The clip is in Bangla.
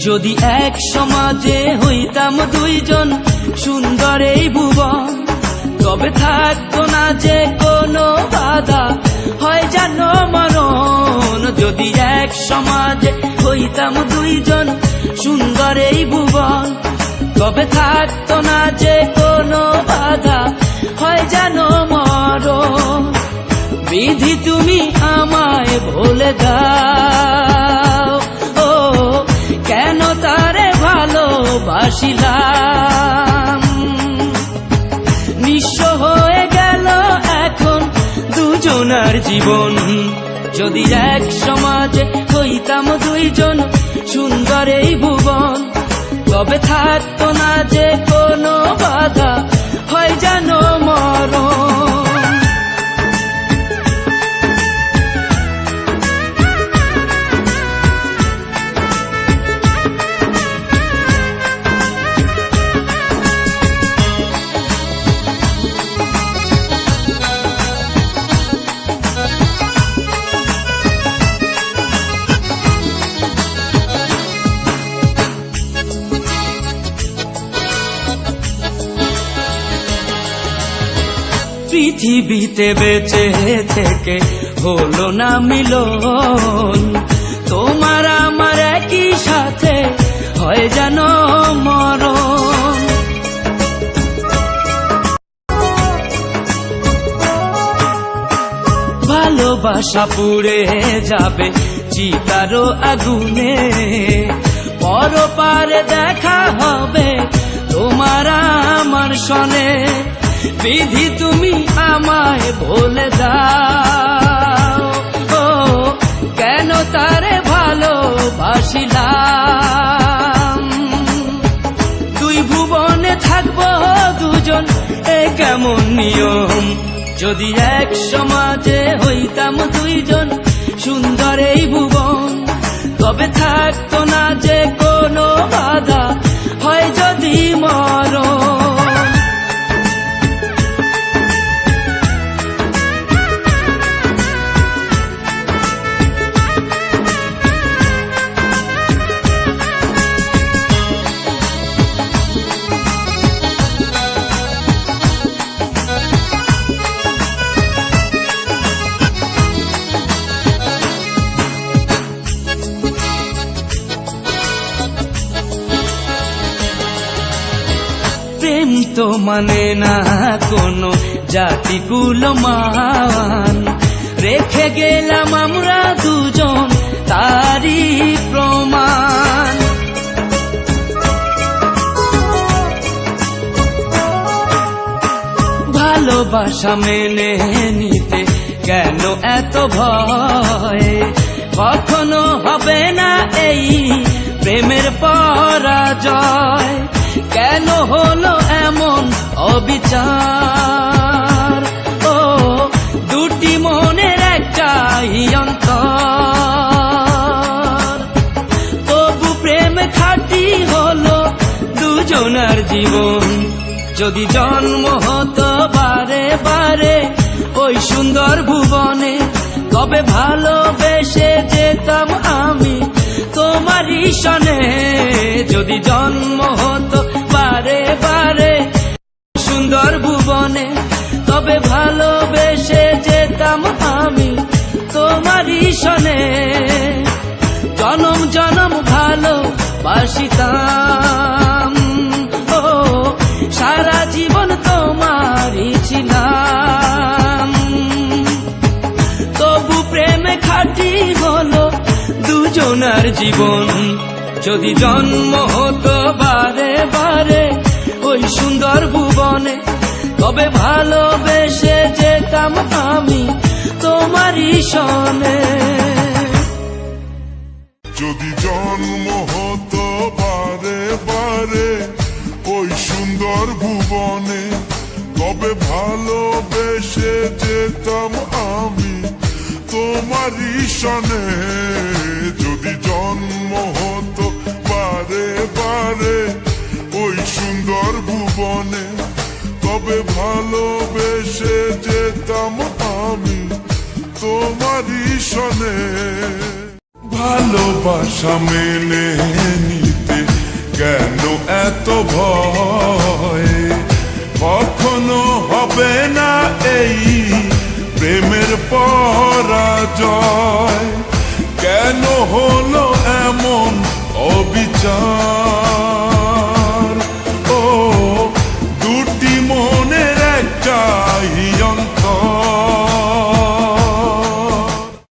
যদি এক সমাজে হইতাম দুইজন সুন্দর এই ভুবন, তবে থাকতো না যে কোনো বাধা, হয় জানো মরণ। যদি এক সমাজে হইতাম দুইজন সুন্দর এই ভুবন, তবে থাকতো না যে কোনো বাধা, হয় জানো মরণ। বিধি তুমি আমায় ভুলে দাও, ও কেন তারে ভালোবাসিলাম। নিঃস্ব হয়ে গেল এখন দুজনার জীবন। যদি এক সমাজে হইতাম দুইজন সুন্দর এই ভুবন, তবে থাকতো না যে কোনো বাধা, হয় জানো মরণ। পৃথিবীতে বেঁচে থেকে হলো না মিলন, তোমার আমার একই সাথে হয় জানো মরণ। ভালোবাসা পুড়ে যাবে চিতারো আগুনে, পরপারে দেখা হবে তোমার আমার সনে। বিধি তুমি আমায় ভুলে দাও, ও কেন তারে ভালোবাসিলাম। দুই ভুবনে থাকবো দুজন, এ কেমন নিয়ম। যদি এক সমাজে হইতাম দুইজন সুন্দর এই ভুবন, তবে থাকতো না যে কোনো বাধা, হয় যদি মরণ। প্রেম তো মানে না কোনো জাতি কুলমান, রেখে গেলাম আমরা দুজন তারই প্রমাণ। ভালোবাসা মেনে নিতে কেন এত ভয়, কখনো হবে না এই প্রেমের পরাজয়। কেন হলো এমন অবিচার, ও দুটি মনের একটাই অন্তর। তবু প্রেম খাঁটি হলো দুজনার জীবন। যদি জন্ম হতো বারে বারে ওই সুন্দর ভুবনে, তবে ভালোবেসে যেতাম আমি তোমারই সনে। যদি জন্ম হতো বারে বারে সুন্দর ভুবনে, তবে ভালোবেসে যেতাম আমি তোমারই সনে। জনম জনম ভালোবাসিতাম, ও সারা জীবন তোমারই ছিলাম। তবু প্রেমে খাঁটি হলো দুজনার জীবন। যদি জন্ম হতো বারে বারে ওই সুন্দর ভুবনে, তবে ভালোবেসে যেতাম আমি তোমারই সনে। যদি জন্ম হতো বারে বারে ওই সুন্দর ভুবনে, তবে ভালোবেসে যেতাম আমি তোমারই সনে। যদি জন্ম হতো বারে বারে ওই সুন্দর ভুবনে, তবে ভালোবেসে যেতাম আমি তোমারই সনে। ভালোবাসা মেনে নিতে কেন এত ভয়? কখনো হবে না এই প্রেমের পরাজয়। কেন হলো